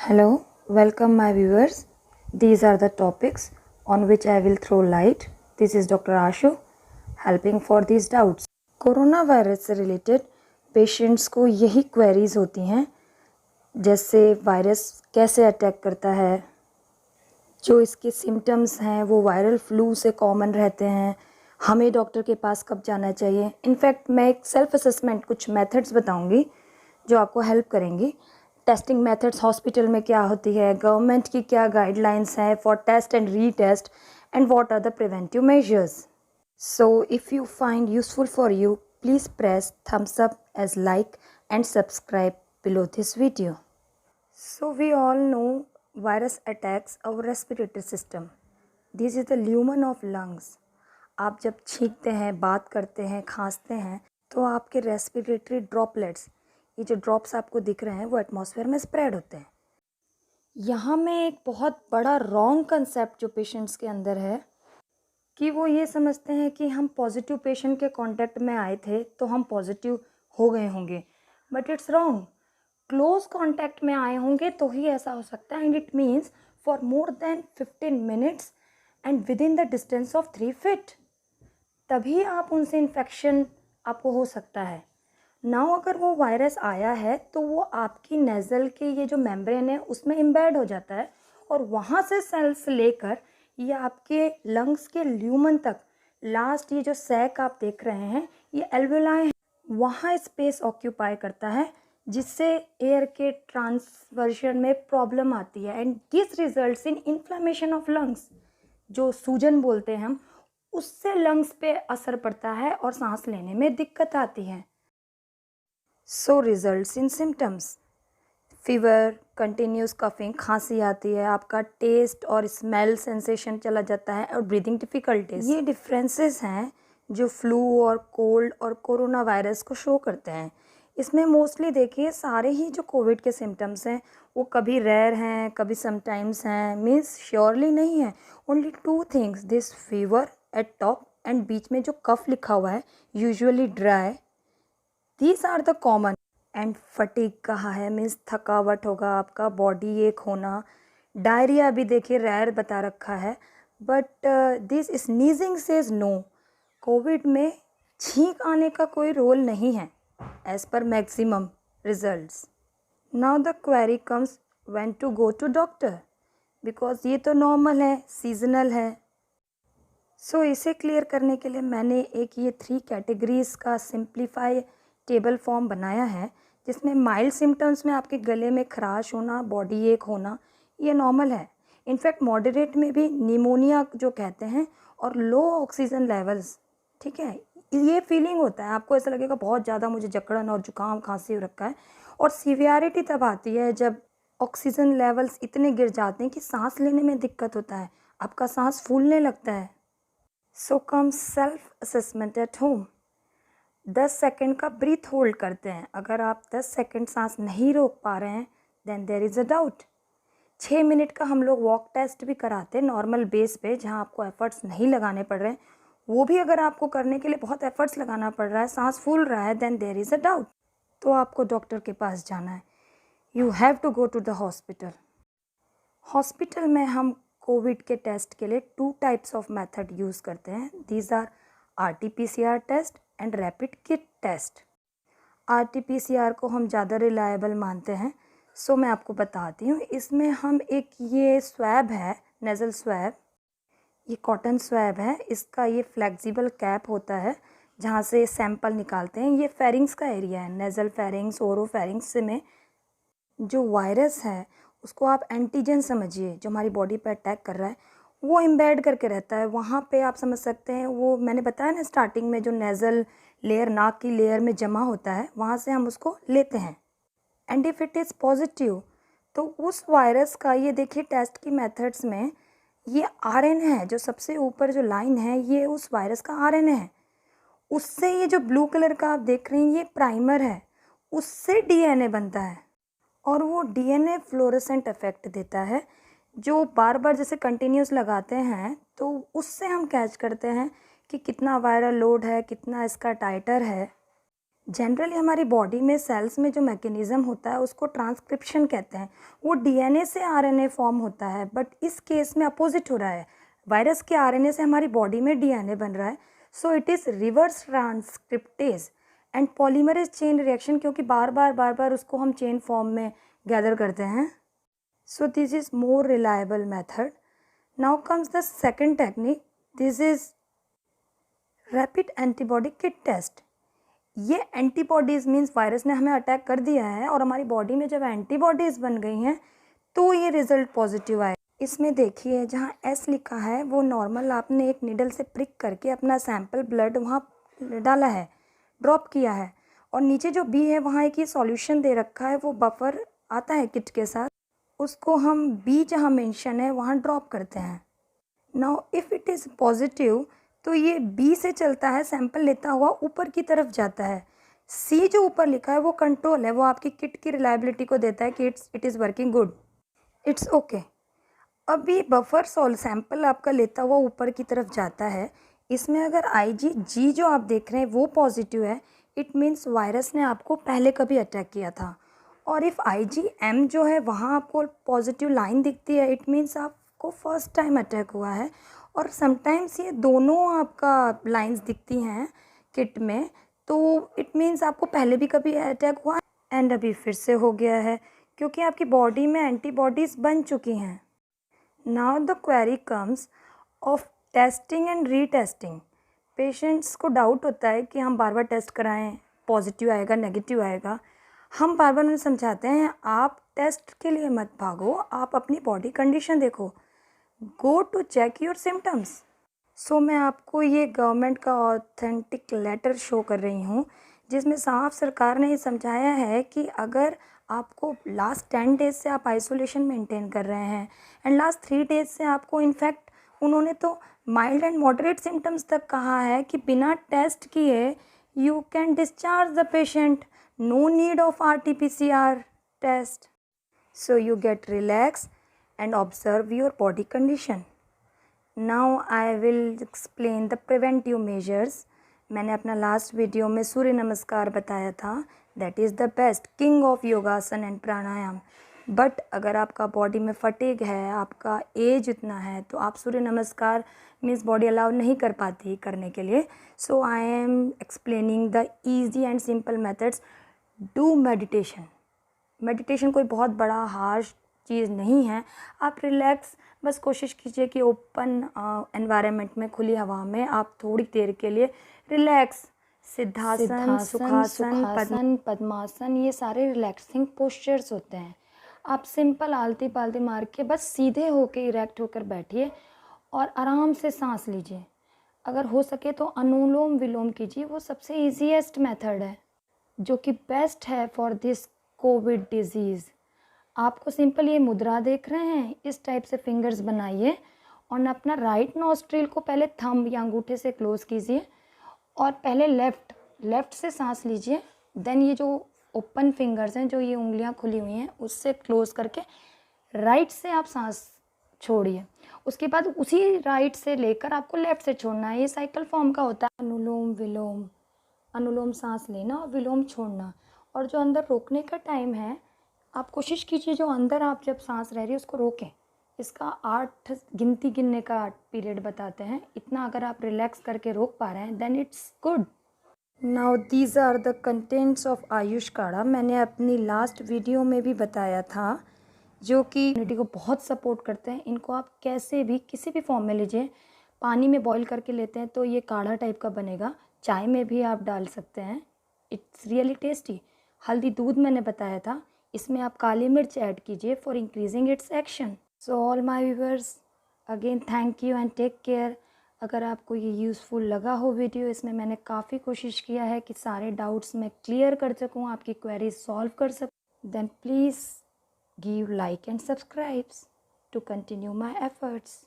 Hello, welcome my viewers. These are the topics on which I will throw light. This is Dr. Ashu helping for these doubts. Corona virus से related patients को यही queries होती हैं, जैसे virus कैसे attack करता है, जो इसके सिम्टम्स हैं वो वायरल फ्लू से कॉमन रहते हैं, हमें डॉक्टर के पास कब जाना चाहिए। इनफैक्ट मैं एक सेल्फ असेसमेंट कुछ मेथड्स बताऊंगी जो आपको हेल्प करेंगी। टेस्टिंग मेथड्स हॉस्पिटल में क्या होती है, गवर्नमेंट की क्या गाइडलाइंस हैं for test and retest, and what are the preventive measures. So if you find useful for you, please press thumbs up as like and subscribe below this video. So we all know virus attacks our respiratory system. This is the lumen of lungs. आप जब छींकते हैं, बात करते हैं, खांसते हैं तो आपके रेस्पिरेटरी ड्रॉपलेट्स, ये जो ड्रॉप्स आपको दिख रहे हैं वो एटमॉस्फेयर में स्प्रेड होते हैं। यहाँ में एक बहुत बड़ा रॉन्ग कंसेप्ट जो पेशेंट्स के अंदर है कि वो ये समझते हैं कि हम पॉजिटिव पेशेंट के कांटेक्ट में आए थे तो हम पॉजिटिव हो गए होंगे, but it's wrong. Close contact में आए होंगे तो ही ऐसा हो सकता है, and it means for more than 15 minutes and with in the distance of 3 feet, तभी आप उनसे इन्फेक्शन आपको हो सकता है। नाउ अगर वो वायरस आया है तो वो आपकी नेज़ल के ये जो मेम्ब्रेन है उसमें एम्बेड हो जाता है और वहाँ से सेल्स लेकर ये आपके लंग्स के ल्यूमन तक, लास्ट ये जो सैक आप देख रहे हैं ये एल्वेलाई, वहाँ स्पेस ऑक्यूपाई करता है, जिससे एयर के ट्रांसवर्शन में प्रॉब्लम आती है, and this results in inflammation of lungs, जो सूजन बोलते हैं हम, उससे लंग्स पे असर पड़ता है और सांस लेने में दिक्कत आती है। So results in symptoms, fever, continuous coughing, खांसी आती है, आपका टेस्ट और स्मेल सेंसेशन चला जाता है और ब्रीदिंग डिफ़िकल्टीज। ये डिफरेंसेस हैं जो फ्लू और कोल्ड और कोरोना वायरस को शो करते हैं। इसमें मोस्टली देखिए सारे ही जो कोविड के सिम्टम्स हैं वो कभी रेयर हैं, कभी समटाइम्स हैं, मीन्स श्योरली नहीं है। Only 2 things, this fever at top and बीच में जो कफ लिखा हुआ है usually dry, these are the common. And fatigue कहा है, मीन्स थकावट होगा आपका, बॉडी एक होना, डायरिया भी देखिए रेयर बता रखा है, but this sneezing says no, Covid में छींक आने का कोई रोल नहीं है as per maximum results. Now the query comes when to go to doctor, because ये तो नॉर्मल है, सीजनल है। सो इसे क्लियर करने के लिए मैंने एक ये 3 कैटेगरीज का सिंप्लीफाई टेबल फॉर्म बनाया है, जिसमें माइल्ड सिम्टम्स में आपके गले में खराश होना, बॉडी एक होना, ये नॉर्मल है। इनफैक्ट मॉडरेट में भी निमोनिया जो कहते हैं और लो ऑक्सीजन लेवल्स, ठीक है, ये फीलिंग होता है, आपको ऐसा लगेगा बहुत ज़्यादा मुझे जकड़न और जुकाम खांसी हो रखा है। और सीवियरिटी तब आती है जब ऑक्सीजन लेवल्स इतने गिर जाते हैं कि सांस लेने में दिक्कत होता है, आपका सांस फूलने लगता है। So come self assessment at home. 10 second का ब्रीथ होल्ड करते हैं। अगर आप 10 सेकंड सांस नहीं रोक पा रहे हैं then there is a doubt. 6 minute का हम लोग वॉक टेस्ट भी कराते हैं नॉर्मल बेस पे, जहां आपको एफर्ट्स नहीं लगाने पड़ रहे हैं। वो भी अगर आपको करने के लिए बहुत एफर्ट्स लगाना पड़ रहा है, सांस फूल रहा है, then there is a doubt, तो आपको डॉक्टर के पास जाना है। You have to go to the hospital. Hospital में हम कोविड के टेस्ट के लिए 2 टाइप्स ऑफ मेथड यूज़ करते हैं। These are RT-PCR test and rapid kit test. RT-PCR को हम ज़्यादा रिलायबल मानते हैं, सो मैं आपको बताती हूँ। इसमें हम एक ये स्वैब है, नेज़ल स्वैब, ये कॉटन स्वैब है, इसका ये फ्लेक्सिबल कैप होता है जहाँ से सैंपल निकालते हैं। ये फेरिंग्स का एरिया है, नेज़ल फेरिंग्स, ओरोफेरिंग्स में जो वायरस है उसको आप एंटीजन समझिए, जो हमारी बॉडी पर अटैक कर रहा है वो एम्बेड करके रहता है वहाँ पे। आप समझ सकते हैं, वो मैंने बताया ना स्टार्टिंग में, जो नेज़ल लेयर, नाक की लेयर में जमा होता है, वहाँ से हम उसको लेते हैं। And if it is positive तो उस वायरस का, ये देखिए टेस्ट की मेथड्स में ये RNA है, जो सबसे ऊपर जो लाइन है ये उस वायरस का RNA है। उससे ये जो ब्लू कलर का आप देख रहे हैं ये प्राइमर है, उससे DNA बनता है और वो DNA फ्लोरेसेंट इफेक्ट देता है, जो बार बार जैसे कंटिन्यूस लगाते हैं तो उससे हम कैच करते हैं कि कितना वायरल लोड है, कितना इसका टाइटर है। जनरली हमारी बॉडी में सेल्स में जो मैकेनिज़्म होता है उसको ट्रांसक्रिप्शन कहते हैं। वो डीएनए से आरएनए फॉर्म होता है, बट इस केस में अपोजिट हो रहा है। वायरस के आरएनए से हमारी बॉडी में डीएनए बन रहा है। So it is reverse transcriptase and polymerase chain reaction, क्योंकि बार बार उसको हम चेन फॉर्म में गैदर करते हैं। So this is more reliable method. Now comes the second technique, this is rapid antibody kit test. ये एंटीबॉडीज़ मीन्स वायरस ने हमें attack कर दिया है और हमारी बॉडी में जब एंटीबॉडीज़ बन गई हैं तो ये रिज़ल्ट पॉजिटिव आए। इसमें देखिए जहाँ एस लिखा है वो नॉर्मल आपने एक निडल से प्रिक करके अपना सैंपल ब्लड वहाँ डाला है, ड्रॉप किया है, और नीचे जो बी है वहाँ एक ये सॉल्यूशन दे रखा है, वो बफर आता है किट के साथ, उसको हम बी जहाँ मेंशन है वहाँ ड्रॉप करते हैं। Now if it is positive तो ये बी से चलता है, सैंपल लेता हुआ ऊपर की तरफ जाता है। सी जो ऊपर लिखा है वो कंट्रोल है, वो आपकी किट की रिलायबिलिटी को देता है कि it is working good, it's okay. अब ये बफर सैंपल आपका लेता हुआ ऊपर की तरफ जाता है। इसमें अगर IgG जो आप देख रहे हैं वो पॉजिटिव है, इट मीन्स वायरस ने आपको पहले कभी अटैक किया था। और इफ़ IgM जो है वहाँ आपको पॉजिटिव लाइन दिखती है, इट मीन्स आपको फर्स्ट टाइम अटैक हुआ है। और समटाइम्स ये दोनों आपका लाइंस दिखती हैं किट में, तो इट मीन्स आपको पहले भी कभी अटैक हुआ एंड अभी फिर से हो गया है, क्योंकि आपकी बॉडी में एंटीबॉडीज़ बन चुकी हैं। Now the query comes of testing and retesting. Patients को डाउट होता है कि हम बार बार टेस्ट कराएं, पॉजिटिव आएगा नेगेटिव आएगा। हम बार बार उन्हें समझाते हैं आप टेस्ट के लिए मत भागो, आप अपनी बॉडी कंडीशन देखो, go to check your symptoms. So मैं आपको ये गवर्नमेंट का ऑथेंटिक लेटर शो कर रही हूँ जिसमें साफ सरकार ने ये समझाया है कि अगर आपको लास्ट 10 डेज से आप आइसोलेशन मेंटेन कर रहे हैं एंड लास्ट 3 डेज से आपको इनफैक्ट उन्होंने तो माइल्ड एंड मॉडरेट सिम्टम्स तक कहा है कि बिना टेस्ट किए you can discharge the patient, no need of RT-PCR test. So you get relaxed and observe your body condition. Now I will explain the preventive measures. मैंने अपना last video में सूर्य नमस्कार बताया था, that is the best king of योगासन and pranayama. But अगर आपका body में फटीग है, आपका एज इतना है, तो आप सूर्य नमस्कार मीन्स बॉडी अलाउ नहीं कर पाती करने के लिए। So I am explaining the easy and simple methods. Do meditation. Meditation कोई बहुत बड़ा हार्श चीज़ नहीं है, आप रिलैक्स बस कोशिश कीजिए कि ओपन एनवायरनमेंट में, खुली हवा में आप थोड़ी देर के लिए रिलैक्स, सिद्धासन, सुखासन, पद्मासन, ये सारे रिलैक्सिंग पोस्चर्स होते हैं। आप सिंपल आलती पालती मार के बस सीधे होके इरेक्ट होकर बैठिए और आराम से सांस लीजिए। अगर हो सके तो अनुलोम विलोम कीजिए, वो सबसे ईजीएस्ट मेथड है जो कि बेस्ट है फॉर दिस कोविड डिजीज़। आपको सिंपल ये मुद्रा देख रहे हैं, इस टाइप से फिंगर्स बनाइए और अपना राइट नॉस्ट्रिल को पहले थंब या अंगूठे से क्लोज कीजिए और पहले लेफ़्ट से सांस लीजिए। देन ये जो ओपन फिंगर्स हैं, जो ये उंगलियां खुली हुई हैं, उससे क्लोज करके राइट से आप सांस छोड़िए। उसके बाद उसी राइट से लेकर आपको लेफ़्ट से छोड़ना है। ये साइकिल फॉर्म का होता है, अनुलोम विलोम। अनुलोम सांस लेना और विलोम छोड़ना। और जो अंदर रोकने का टाइम है, आप कोशिश कीजिए जो अंदर आप जब सांस रह रही है उसको रोकें। इसका 8 गिनती गिनने का पीरियड बताते हैं। इतना अगर आप रिलैक्स करके रोक पा रहे हैं then it's good. Now these are the contents of Ayush काढ़ा। मैंने अपनी लास्ट वीडियो में भी बताया था, जो कि इम्यूनिटी को बहुत सपोर्ट करते हैं। इनको आप कैसे भी किसी भी फॉर्म में लीजिए। पानी में बॉईल करके लेते हैं तो ये काढ़ा टाइप का बनेगा, चाय में भी आप डाल सकते हैं, इट्स रियली टेस्टी। हल्दी दूध मैंने बताया था, इसमें आप काली मिर्च ऐड कीजिए for increasing its action. So all my viewers, again thank you and take care. अगर आपको ये यूज़फुल लगा हो वीडियो, इसमें मैंने काफ़ी कोशिश किया है कि सारे डाउट्स मैं क्लियर कर सकूँ, आपकी क्वेरीज सॉल्व कर सकूँ, then please give like and subscribes to continue my efforts.